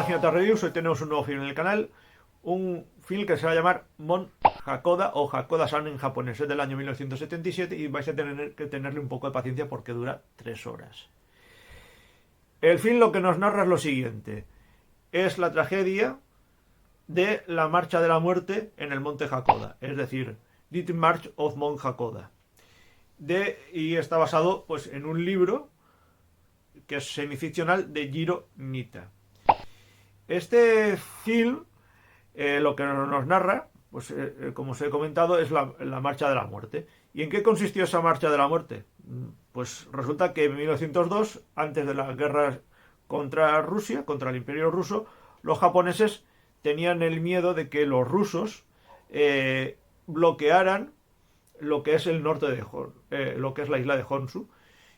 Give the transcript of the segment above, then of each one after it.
buenas Hinata Reviews. Hoy tenemos un nuevo film en el canal. Un film que se va a llamar Mon Hakoda o Hakoda-san en japonés. Es del año 1977 y vais a tener que tenerle un poco de paciencia porque dura 3 horas. El film lo que nos narra es lo siguiente. Es la tragedia de la marcha de la muerte en el monte Hakoda. Es decir, The March of Mount Hakoda. Y está basado pues en un libro que es semificcional de Jiro Nita. Este film lo que nos narra, pues como os he comentado, es la marcha de la muerte. ¿Y en qué consistió esa marcha de la muerte? Pues resulta que en 1902, antes de las guerras contra Rusia, contra el Imperio Ruso, los japoneses tenían el miedo de que los rusos bloquearan lo que es el norte de lo que es la isla de Honshu,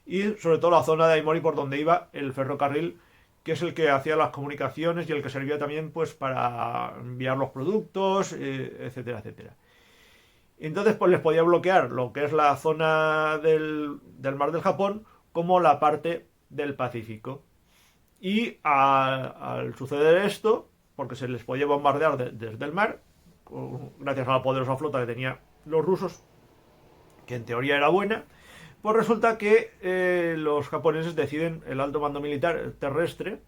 y sobre todo la zona de Aomori por donde iba el ferrocarril, que es el que hacía las comunicaciones y el que servía también pues para enviar los productos, etcétera, etcétera. Entonces pues les podía bloquear lo que es la zona del mar del Japón como la parte del Pacífico. Y al suceder esto, porque se les podía bombardear desde el mar, gracias a la poderosa flota que tenían los rusos, que en teoría era buena, pues resulta que los japoneses deciden, el alto mando militar terrestre,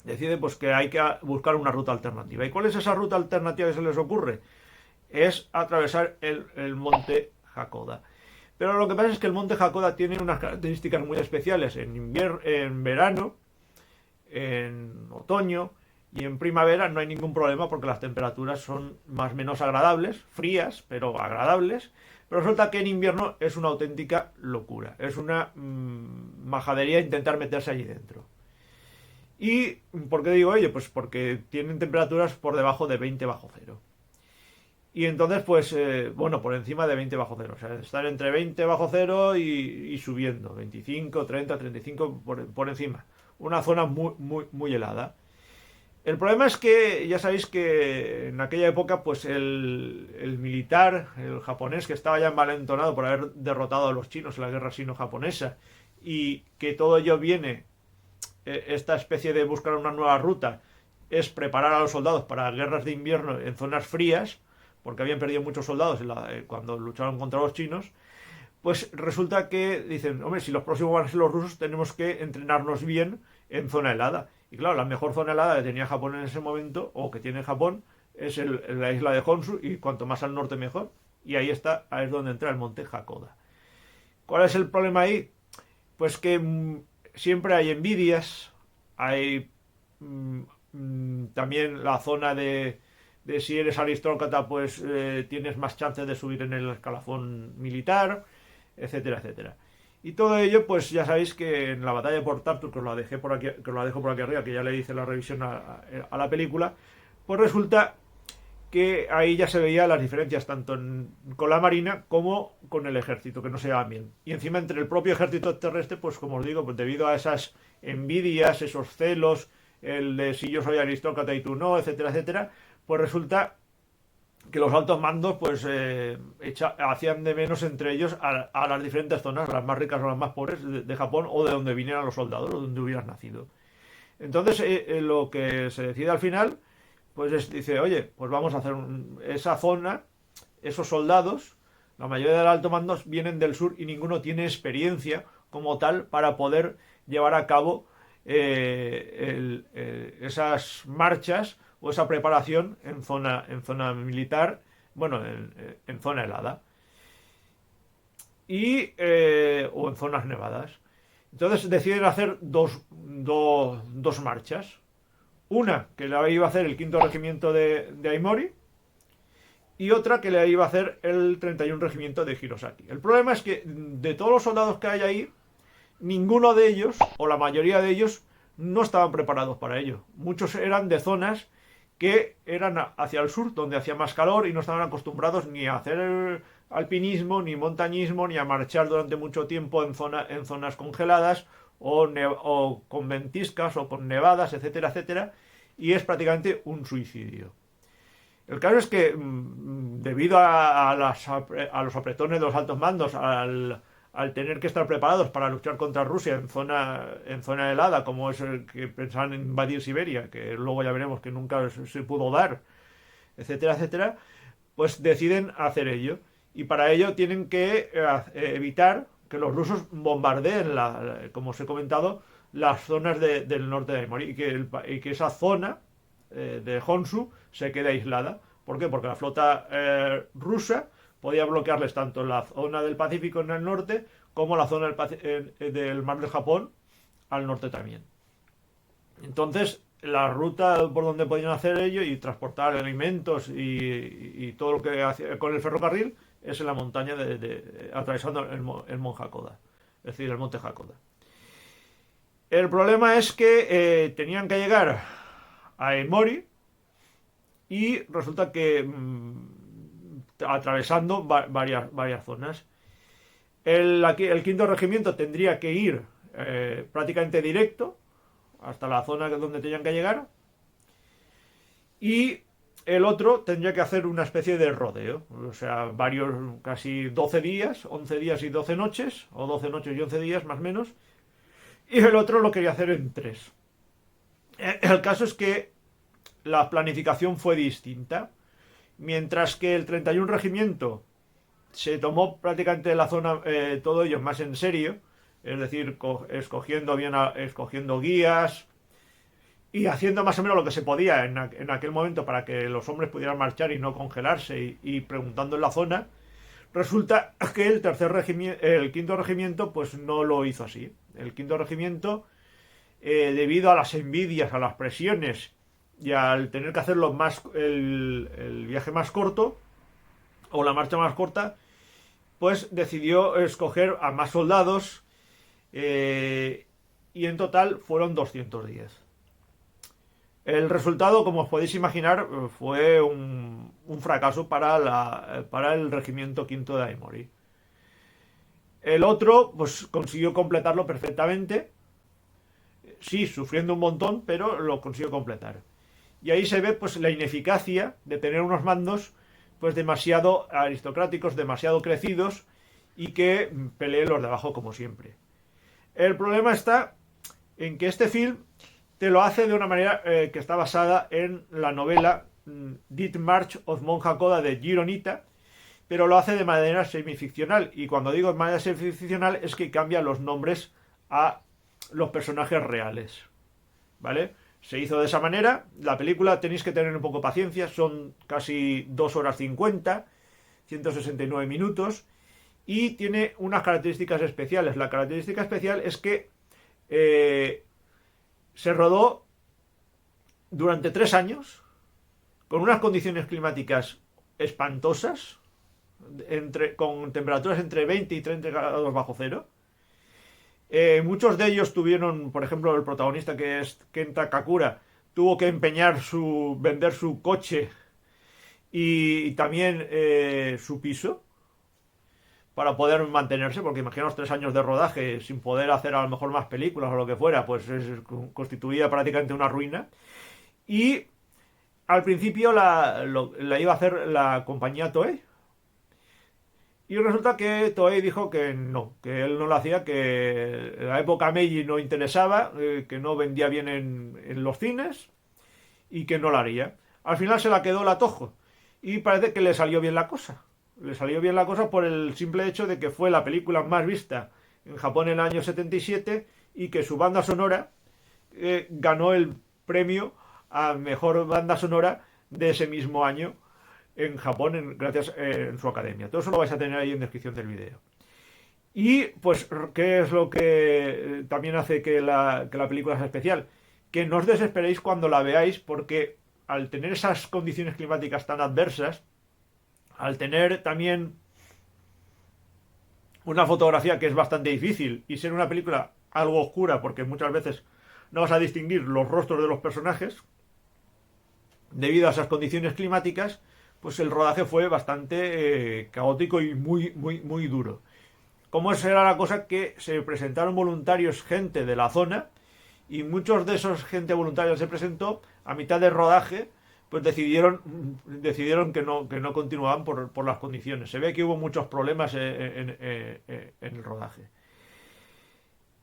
decide pues que hay que buscar una ruta alternativa. ¿Y cuál es esa ruta alternativa que se les ocurre? Es atravesar el monte Hakoda. Pero lo que pasa es que el monte Hakoda tiene unas características muy especiales. En verano, en otoño y en primavera no hay ningún problema porque las temperaturas son más o menos agradables, frías, pero agradables. Pero resulta que en invierno es una auténtica locura. Es una majadería intentar meterse allí dentro. ¿Y por qué digo ello? Pues porque tienen temperaturas por debajo de 20 bajo cero. Y entonces, pues, bueno, por encima de 20 bajo cero. O sea, estar entre 20 bajo cero y subiendo. 25, 30, 35 por encima. Una zona muy, muy, muy helada. El problema es que ya sabéis que en aquella época pues el militar, el japonés, que estaba ya envalentonado por haber derrotado a los chinos en la guerra sino-japonesa, y que todo ello viene, esta especie de buscar una nueva ruta, es preparar a los soldados para guerras de invierno en zonas frías, porque habían perdido muchos soldados cuando lucharon contra los chinos. Pues resulta que dicen, hombre, si los próximos van a ser los rusos, tenemos que entrenarnos bien en zona helada. Y claro, la mejor zona helada que tenía Japón en ese momento, o que tiene Japón, es la isla de Honshu, y cuanto más al norte mejor. Y ahí es donde entra el monte Hakoda. ¿Cuál es el problema ahí? Pues que siempre hay envidias, hay también la zona de si eres aristócrata, pues tienes más chances de subir en el escalafón militar, etcétera, etcétera. Y todo ello, pues ya sabéis que en la batalla de Port Arthur, que os la dejé por aquí, que os la dejo por aquí arriba, que ya le hice la revisión a la película, pues resulta que ahí ya se veía las diferencias tanto con la marina como con el ejército, que no se llevaban bien. Y encima entre el propio ejército terrestre, pues como os digo, pues debido a esas envidias, esos celos, el de si yo soy aristócrata y tú no, etcétera, etcétera, pues resulta que los altos mandos pues hacían de menos entre ellos a las diferentes zonas, las más ricas o las más pobres de Japón, o de donde vinieran los soldados, o donde hubieran nacido. Entonces lo que se decide al final pues dice, oye, pues vamos a hacer esa zona, esos soldados, la mayoría de los altos mandos vienen del sur y ninguno tiene experiencia como tal para poder llevar a cabo esas marchas o esa preparación en zona militar, bueno, en zona helada o en zonas nevadas. Entonces deciden hacer dos marchas. Una que la iba a hacer el 5º regimiento de Aomori, y otra que la iba a hacer el 31 regimiento de Hirosaki. El problema es que de todos los soldados que hay ahí, ninguno de ellos, o la mayoría de ellos, no estaban preparados para ello. Muchos eran de zonas que eran hacia el sur, donde hacía más calor, y no estaban acostumbrados ni a hacer alpinismo, ni montañismo, ni a marchar durante mucho tiempo en zonas congeladas, o con ventiscas, o con nevadas, etcétera, etcétera, y es prácticamente un suicidio. El caso es que, debido a los apretones de los altos mandos, al tener que estar preparados para luchar contra Rusia en zona helada, como es el que pensaban en invadir Siberia, que luego ya veremos que nunca se pudo dar, etcétera, etcétera, pues deciden hacer ello. Y para ello tienen que evitar que los rusos bombardeen, como os he comentado, las zonas del norte de Aimori y que esa zona de Honshu se quede aislada. ¿Por qué? Porque la flota rusa podía bloquearles tanto la zona del Pacífico en el norte como la zona del Mar del Japón al norte también. Entonces, la ruta por donde podían hacer ello y transportar alimentos y todo lo que hacía con el ferrocarril es en la montaña atravesando el Monte Hakoda, es decir, el monte Hakoda. El problema es que tenían que llegar a Emory y resulta que atravesando varias zonas. El quinto regimiento tendría que ir prácticamente directo hasta la zona donde tenían que llegar y el otro tendría que hacer una especie de rodeo, o sea, casi 12 días, 11 días y 12 noches, o 12 noches y 11 días más o menos, y el otro lo quería hacer en 3. El caso es que la planificación fue distinta. Mientras que el 31 Regimiento se tomó prácticamente la zona, todo ello más en serio, es decir, escogiendo guías y haciendo más o menos lo que se podía en aquel momento para que los hombres pudieran marchar y no congelarse y preguntando en la zona, resulta que el quinto regimiento pues no lo hizo así. El quinto regimiento, debido a las envidias, a las presiones y al tener que hacerlo el viaje más corto o la marcha más corta, pues decidió escoger a más soldados y en total fueron 210. El resultado, como os podéis imaginar, fue un fracaso para el regimiento quinto de Aimori. El otro pues consiguió completarlo perfectamente, sí, sufriendo un montón, pero lo consiguió completar. Y ahí se ve pues la ineficacia de tener unos mandos pues demasiado aristocráticos, demasiado crecidos y que peleen los de abajo como siempre. El problema está en que este film te lo hace de una manera que está basada en la novela Death March of Mount Hakoda de Jiro Nita, pero lo hace de manera semificcional. Y cuando digo de manera semificcional es que cambia los nombres a los personajes reales, ¿vale? Se hizo de esa manera. La película tenéis que tener un poco de paciencia, son casi 2 horas 50, 169 minutos, y tiene unas características especiales. La característica especial es que se rodó durante 3 años, con unas condiciones climáticas espantosas, con temperaturas entre 20 y 30 grados bajo cero. Muchos de ellos tuvieron, por ejemplo, el protagonista, que es Kenta Kakura, tuvo que vender su coche y también su piso para poder mantenerse, porque imaginaos 3 años de rodaje sin poder hacer a lo mejor más películas o lo que fuera, pues constituía prácticamente una ruina. Y al principio la iba a hacer la compañía Toei. Y resulta que Toei dijo que él no lo hacía, que la época Meiji no interesaba, que no vendía bien en los cines y que no lo haría. Al final se la quedó la Toho y parece que le salió bien la cosa. Le salió bien la cosa por el simple hecho de que fue la película más vista en Japón en el año 77 y que su banda sonora ganó el premio a mejor banda sonora de ese mismo año en Japón, gracias en su academia. Todo eso lo vais a tener ahí en descripción del vídeo. Y pues, ¿qué es lo que también hace que la película sea especial? Que no os desesperéis cuando la veáis, porque al tener esas condiciones climáticas tan adversas, al tener también una fotografía que es bastante difícil y ser una película algo oscura, porque muchas veces no vas a distinguir los rostros de los personajes debido a esas condiciones climáticas, pues el rodaje fue bastante caótico y muy duro. ¿Cómo era la cosa? Que se presentaron voluntarios, gente de la zona, y muchos de esos gente voluntaria se presentó a mitad del rodaje, pues decidieron que no continuaban por las condiciones. Se ve que hubo muchos problemas en el rodaje.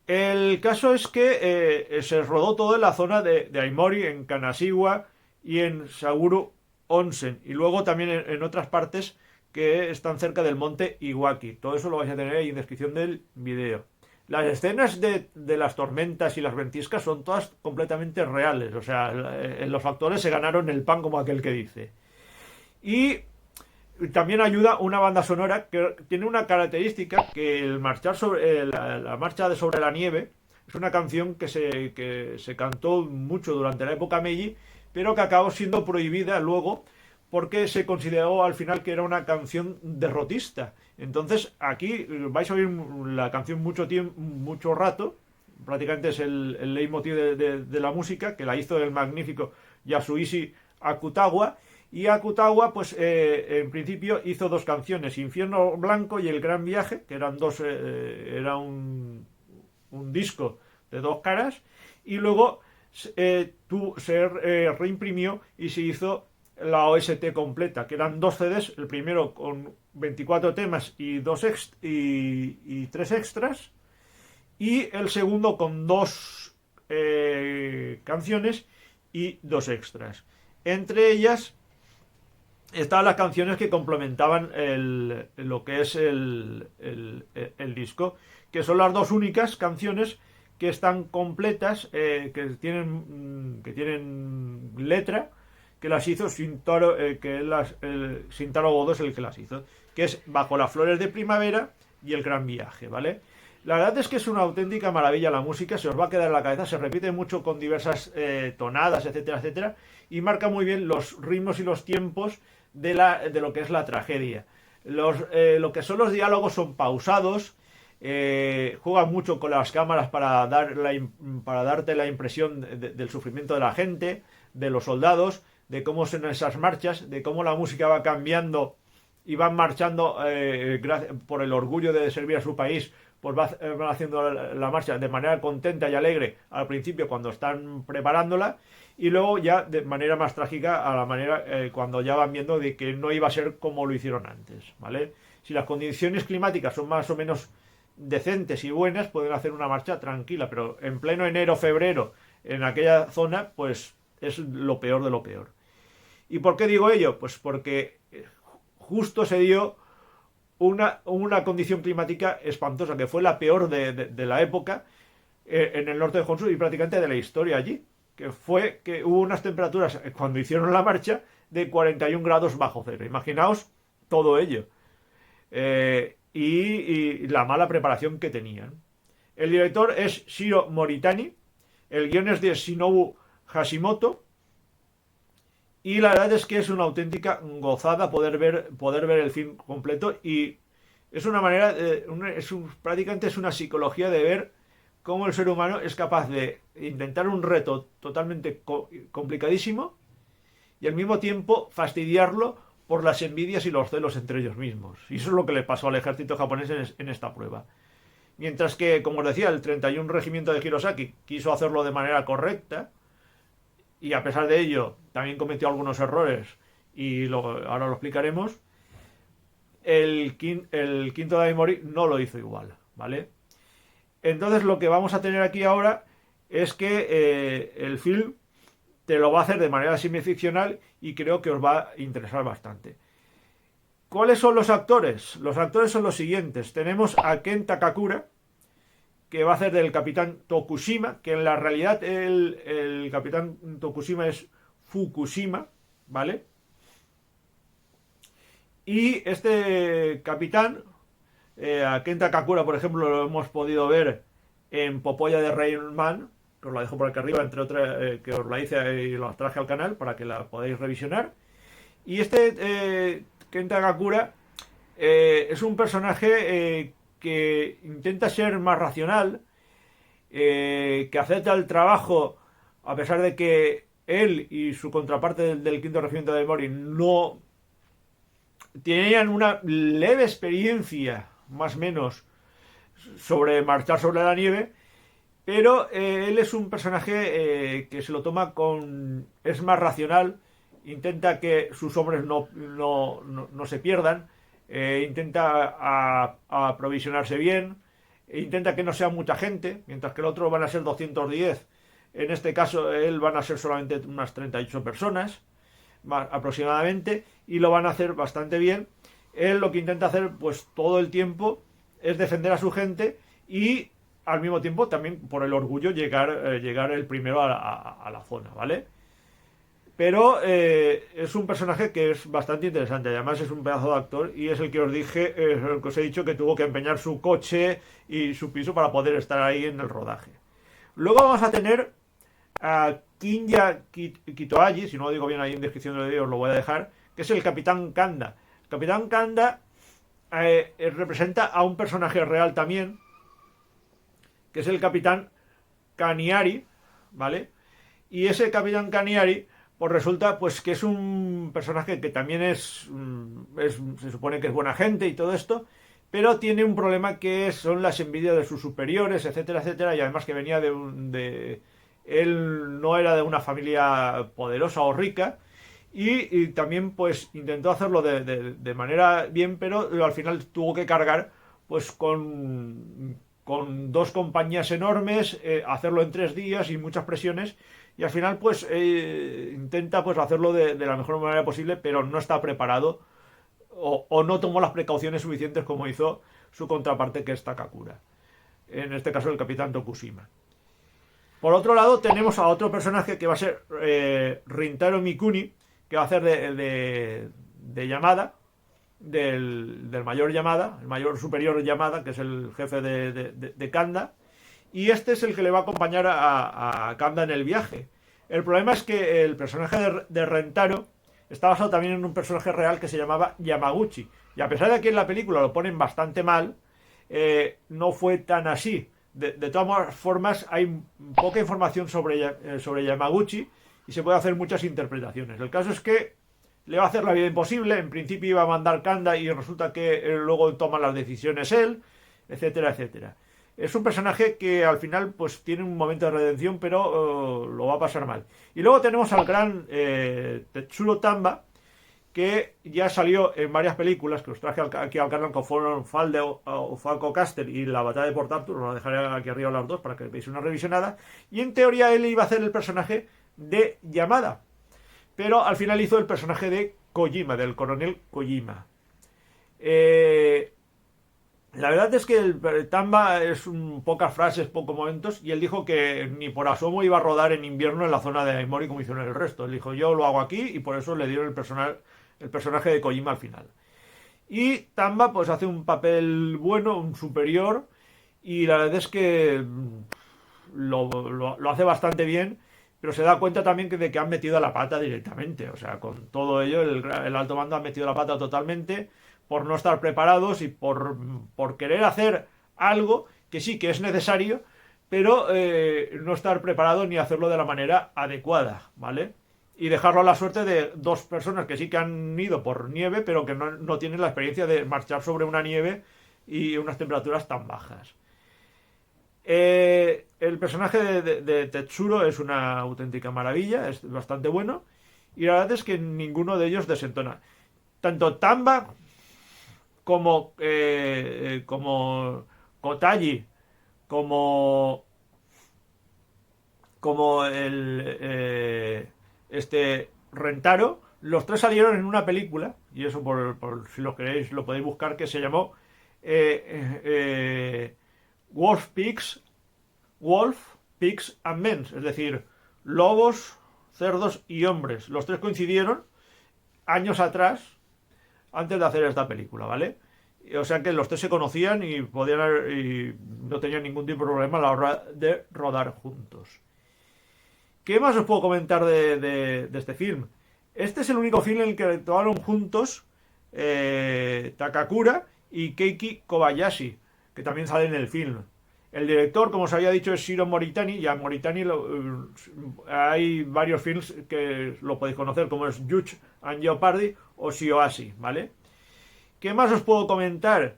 El caso es que se rodó todo en la zona de Aomori, en Kanagawa y en Saguro Onsen, y luego también en otras partes que están cerca del monte Iwaki. Todo eso lo vais a tener ahí en descripción del video. Las escenas de las tormentas y las ventiscas son todas completamente reales. O sea, los actores se ganaron el pan, como aquel que dice. Y también ayuda una banda sonora que tiene una característica, que el marchar sobre la marcha sobre la nieve es una canción que se cantó mucho durante la época Meiji, pero que acabó siendo prohibida luego porque se consideró al final que era una canción derrotista. Entonces aquí vais a oír la canción mucho rato, prácticamente es el leitmotiv de la música, que la hizo el magnífico Yasuichi Akutagawa. Y Akutagawa, pues en principio hizo dos canciones, Infierno Blanco y El Gran Viaje, que eran era un disco de dos caras, y luego se reimprimió y se hizo la OST completa, que eran dos CDs, el primero con 24 temas y 3 extras, y el segundo con dos canciones y 2 extras. Entre ellas estaban las canciones que complementaban lo que es el disco, que son las dos únicas canciones que están completas, que tienen letra, que las hizo Shintaro Godo, es el que las hizo, que es Bajo las flores de primavera y El Gran Viaje, ¿vale? La verdad es que es una auténtica maravilla la música, se os va a quedar en la cabeza, se repite mucho con diversas tonadas, etcétera, etcétera, y marca muy bien los ritmos y los tiempos de lo que es la tragedia. Lo que son los diálogos son pausados, juegan mucho con las cámaras para darte la impresión del sufrimiento de la gente, de los soldados, de cómo son esas marchas, de cómo la música va cambiando y van marchando por el orgullo de servir a su país, pues van haciendo la marcha de manera contenta y alegre al principio cuando están preparándola, y luego ya de manera más trágica a la manera cuando ya van viendo de que no iba a ser como lo hicieron antes, ¿vale? Si las condiciones climáticas son más o menos decentes y buenas, pueden hacer una marcha tranquila, pero en pleno enero, febrero, en aquella zona, pues es lo peor de lo peor. ¿Y por qué digo ello? Pues porque justo se dio una condición climática espantosa, que fue la peor de la época en el norte de Honshu y prácticamente de la historia allí, que fue que hubo unas temperaturas cuando hicieron la marcha de 41 grados bajo cero. Imaginaos todo ello. Y la mala preparación que tenían. El director es Shiro Moritani, el guion es de Shinobu Hashimoto, y la verdad es que es una auténtica gozada poder ver el film completo, y es una manera, prácticamente es una psicología de ver cómo el ser humano es capaz de intentar un reto totalmente complicadísimo y al mismo tiempo fastidiarlo por las envidias y los celos entre ellos mismos. Y eso es lo que le pasó al ejército japonés en esta prueba. Mientras que, como os decía, el 31 Regimiento de Hirosaki quiso hacerlo de manera correcta, y a pesar de ello también cometió algunos errores, y ahora lo explicaremos. El quinto Daimori no lo hizo igual, ¿vale? Entonces lo que vamos a tener aquí ahora es que el film te lo va a hacer de manera semificcional y creo que os va a interesar bastante. ¿Cuáles son los actores? Los actores son los siguientes. Tenemos a Ken Takakura, que va a hacer del capitán Tokushima, que en la realidad el capitán Tokushima es Fukushima, ¿vale? Y este capitán, a Ken Takakura, por ejemplo, lo hemos podido ver en Popoya de Rain Man, que os la dejo por aquí arriba, entre otras, que os la hice y la traje al canal para que la podáis revisionar. Y este Ken Takakura es un personaje que intenta ser más racional, que acepta el trabajo a pesar de que él y su contraparte del quinto regimiento de Mori no tenían una leve experiencia, más o menos, sobre marchar sobre la nieve, pero él es un personaje que se lo toma es más racional intenta que sus hombres no se pierdan, intenta aprovisionarse bien, intenta que no sea mucha gente, mientras que el otro van a ser 210. En este caso, él van a ser solamente unas 38 personas, más aproximadamente, y lo van a hacer bastante bien. Él lo que intenta hacer, pues todo el tiempo, es defender a su gente y al mismo tiempo también por el orgullo llegar el primero a la zona, ¿vale? Pero es un personaje que es bastante interesante. Además es un pedazo de actor y es el que os dije, el que os he dicho que tuvo que empeñar su coche y su piso para poder estar ahí en el rodaje. Luego vamos a tener a Kinya Kitoaji, si no lo digo bien ahí en descripción del vídeo os lo voy a dejar, que es el Capitán Kanda. El Capitán Kanda representa a un personaje real también, que es el Capitán Kaniari, ¿vale? Y ese Capitán Kaniari pues resulta pues que es un personaje que también se supone que es buena gente y todo esto, pero tiene un problema que son las envidias de sus superiores, etcétera, etcétera, y además que venía él no era de una familia poderosa o rica, y también pues intentó hacerlo de manera bien, pero al final tuvo que cargar pues con dos compañías enormes, hacerlo en 3 días y muchas presiones, y al final pues intenta pues hacerlo de la mejor manera posible, pero no está preparado o no tomó las precauciones suficientes como hizo su contraparte, que es Takakura, en este caso el Capitán Tokushima. Por otro lado tenemos a otro personaje que va a ser Rintaro Mikuni, que va a hacer de Yamada, del mayor Yamada, el mayor superior Yamada, que es el jefe de Kanda, y este es el que le va a acompañar a Kanda en el viaje. El problema es que el personaje de Rentaro está basado también en un personaje real que se llamaba Yamaguchi, y a pesar de que en la película lo ponen bastante mal, no fue tan así. De todas formas, hay poca información sobre Yamaguchi y se puede hacer muchas interpretaciones. El caso es que le va a hacer la vida imposible. En principio iba a mandar Kanda y resulta que luego toma las decisiones él, etcétera, etcétera. Es un personaje que al final pues tiene un momento de redención, pero lo va a pasar mal. Y luego tenemos al gran Tetsuro Tamba, que ya salió en varias películas, que os traje aquí al canal, como fueron Fall o Falco Castle y La Batalla de Port Arthur. Os lo dejaré aquí arriba las dos para que veáis una revisionada. Y en teoría él iba a hacer el personaje de Yamada, pero al final hizo el personaje de Kojima, del coronel Kojima. La verdad es que el Tamba es pocas frases, pocos momentos, y él dijo que ni por asomo iba a rodar en invierno en la zona de Aomori como hicieron el resto. Él dijo, yo lo hago aquí, y por eso le dieron el personaje de Kojima al final. Y Tamba pues hace un papel bueno, un superior, y la verdad es que lo hace bastante bien, pero se da cuenta también de que han metido la pata directamente. O sea, con todo ello el alto mando ha metido la pata totalmente por no estar preparados y por querer hacer algo que sí que es necesario, pero no estar preparado ni hacerlo de la manera adecuada, ¿vale? Y dejarlo a la suerte de dos personas que sí que han ido por nieve, pero que no tienen la experiencia de marchar sobre una nieve y unas temperaturas tan bajas. El personaje de Tetsuro es una auténtica maravilla, es bastante bueno, y la verdad es que ninguno de ellos desentona. Tanto Tamba como Kotaji, como Rentaro, los tres salieron en una película, y eso por si lo queréis lo podéis buscar, que se llamó Wolf, Pigs and Men, es decir, lobos, cerdos y hombres. Los tres coincidieron años atrás, antes de hacer esta película, ¿vale? O sea que los tres se conocían y no tenían ningún tipo de problema a la hora de rodar juntos. ¿Qué más os puedo comentar de este film? Este es el único film en el que actuaron juntos Takakura y Keiki Kobayashi, que también sale en el film. El director, como os había dicho, es Shiro Moritani, y a Moritani hay varios films que lo podéis conocer, como es Yuch and Jeopardy o Shioashi, ¿vale? ¿Qué más os puedo comentar?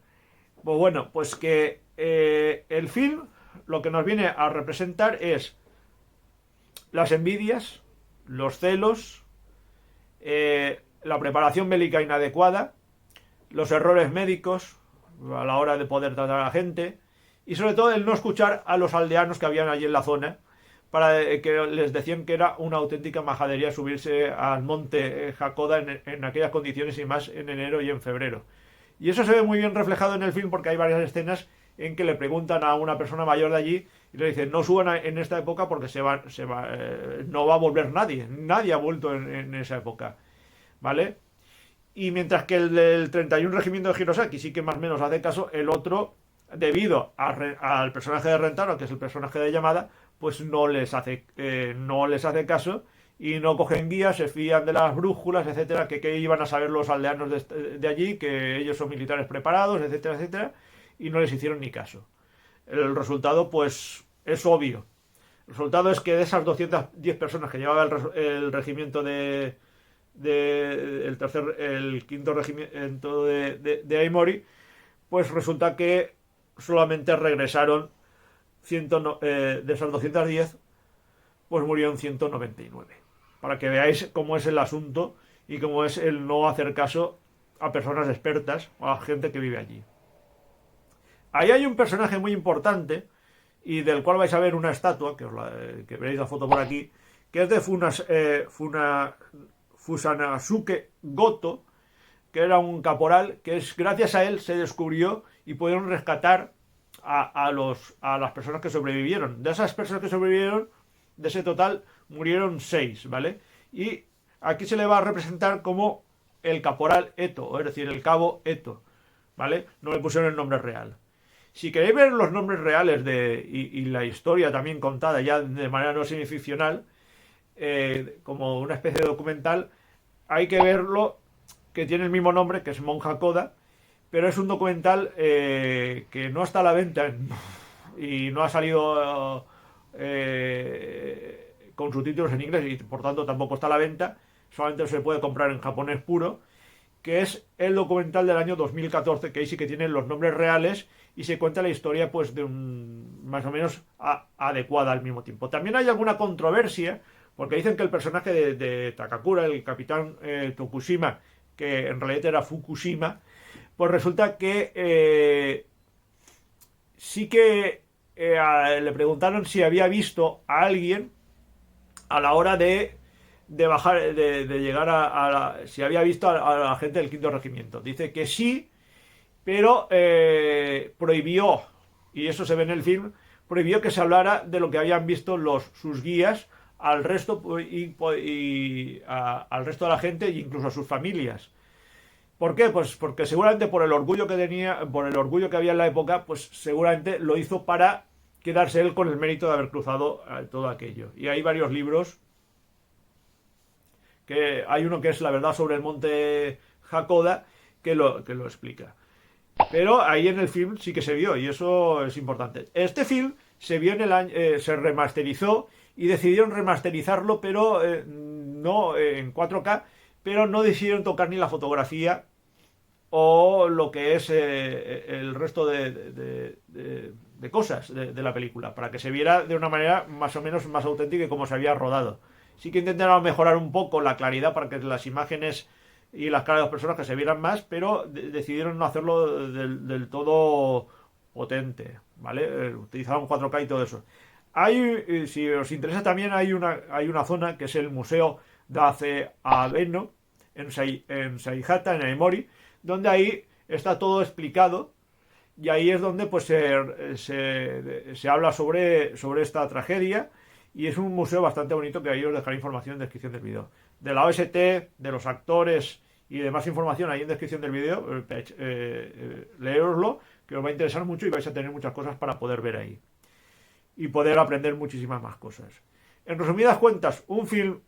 Pues bueno, pues que el film lo que nos viene a representar es las envidias, los celos, la preparación bélica inadecuada, los errores médicos a la hora de poder tratar a la gente y sobre todo el no escuchar a los aldeanos que habían allí en la zona para que les decían que era una auténtica majadería subirse al monte Hakoda en aquellas condiciones y más en enero y en febrero. Y eso se ve muy bien reflejado en el film porque hay varias escenas en que le preguntan a una persona mayor de allí y le dicen no suban en esta época porque no va a volver nadie ha vuelto en esa época, ¿vale? Y mientras que el del 31 Regimiento de Hirosaki sí que más o menos hace caso, el otro, debido al personaje de Rentaro, que es el personaje de Yamada, pues no les hace caso y no cogen guías, se fían de las brújulas, etcétera, que iban a saber los aldeanos de allí, que ellos son militares preparados, etcétera, etcétera, y no les hicieron ni caso. El resultado, pues, es obvio. El resultado es que de esas 210 personas que llevaba el regimiento el quinto regimiento de Aomori, pues resulta que solamente regresaron de esas 210, pues murieron 199. Para que veáis cómo es el asunto y cómo es el no hacer caso a personas expertas o a gente que vive allí. Ahí hay un personaje muy importante y del cual vais a ver una estatua, que veréis la foto por aquí, que es de Fusanasuke Goto, que era un caporal, que gracias a él se descubrió y pudieron rescatar a las personas que sobrevivieron. De esas personas que sobrevivieron, de ese total, murieron 6, ¿vale? Y aquí se le va a representar como el caporal Eto, es decir, el cabo Eto, ¿vale? No le pusieron el nombre real. Si queréis ver los nombres reales y la historia también contada ya de manera no semificcional, como una especie de documental, hay que verlo, que tiene el mismo nombre, que es Monja Koda, pero es un documental que no está a la venta y no ha salido con subtítulos en inglés y por tanto tampoco está a la venta, solamente se puede comprar en japonés puro, que es el documental del año 2014, que ahí sí que tienen los nombres reales y se cuenta la historia pues de más o menos adecuada al mismo tiempo. También hay alguna controversia porque dicen que el personaje de Takakura, el capitán Tokushima, que en realidad era Fukushima, pues resulta que sí que le preguntaron si había visto a alguien a la hora de bajar, de llegar si había visto a la gente del quinto regimiento. Dice que sí, pero prohibió, y eso se ve en el film, prohibió que se hablara de lo que habían visto sus guías al resto al resto de la gente e incluso a sus familias. ¿Por qué? Pues porque seguramente por el orgullo que tenía, por el orgullo que había en la época, pues seguramente lo hizo para quedarse él con el mérito de haber cruzado todo aquello. Y hay varios libros, que hay uno que es La verdad sobre el monte Hakoda, que lo explica. Pero ahí en el film sí que se vio y eso es importante. Este film se vio en el año, se remasterizó y decidieron remasterizarlo, pero no en 4K, pero no decidieron tocar ni la fotografía o lo que es el resto de cosas de la película, para que se viera de una manera más o menos más auténtica y como se había rodado. Sí que intentaron mejorar un poco la claridad para que las imágenes y las caras de los personajes se vieran más, pero decidieron no hacerlo del todo potente, ¿vale? Utilizaron 4K y todo eso. Si os interesa también, hay una zona que es el Museo Dace Abeno en Saihata, en Aomori, donde ahí está todo explicado y ahí es donde pues se habla sobre esta tragedia y es un museo bastante bonito que ahí os dejaré información en la descripción del vídeo. De la OST, de los actores y demás información ahí en descripción del vídeo, leeroslo, que os va a interesar mucho y vais a tener muchas cosas para poder ver ahí. Y poder aprender muchísimas más cosas. En resumidas cuentas, un film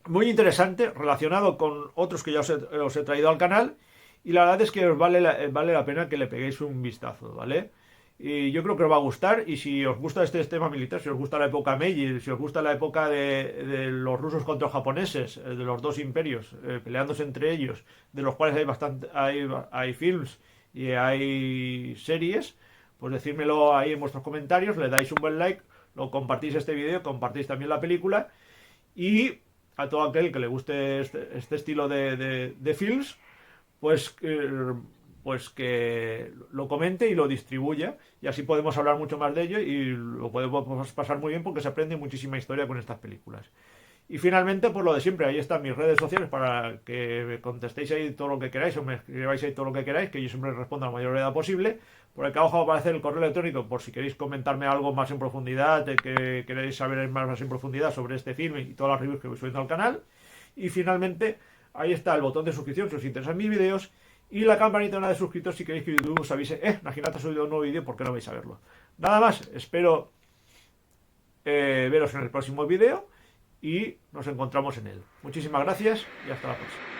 muy interesante, relacionado con otros que ya os he traído al canal, y la verdad es que os vale la pena que le peguéis un vistazo, ¿vale? Y yo creo que os va a gustar, y si os gusta este tema militar, si os gusta la época Meiji, si os gusta la época de los rusos contra los japoneses, de los dos imperios, peleándose entre ellos, de los cuales hay films y hay series, pues decírmelo ahí en vuestros comentarios, le dais un buen like, lo compartís este vídeo, compartís también la película, y a todo aquel que le guste este estilo de films, pues, pues que lo comente y lo distribuya, y así podemos hablar mucho más de ello y lo podemos pasar muy bien porque se aprende muchísima historia con estas películas. Y finalmente, pues lo de siempre, ahí están mis redes sociales para que me contestéis ahí todo lo que queráis o me escribáis ahí todo lo que queráis, que yo siempre respondo a la mayor brevedad posible. Por acá abajo va a aparecer el correo electrónico por si queréis comentarme algo más en profundidad, de que queréis saber más en profundidad sobre este film y todas las reviews que voy subiendo al canal. Y finalmente, ahí está el botón de suscripción si os interesan mis vídeos y la campanita de suscritos si queréis que YouTube os avise, Naginata ha subido un nuevo vídeo, ¿por qué no vais a verlo? Nada más, espero veros en el próximo vídeo y nos encontramos en él. Muchísimas gracias y hasta la próxima.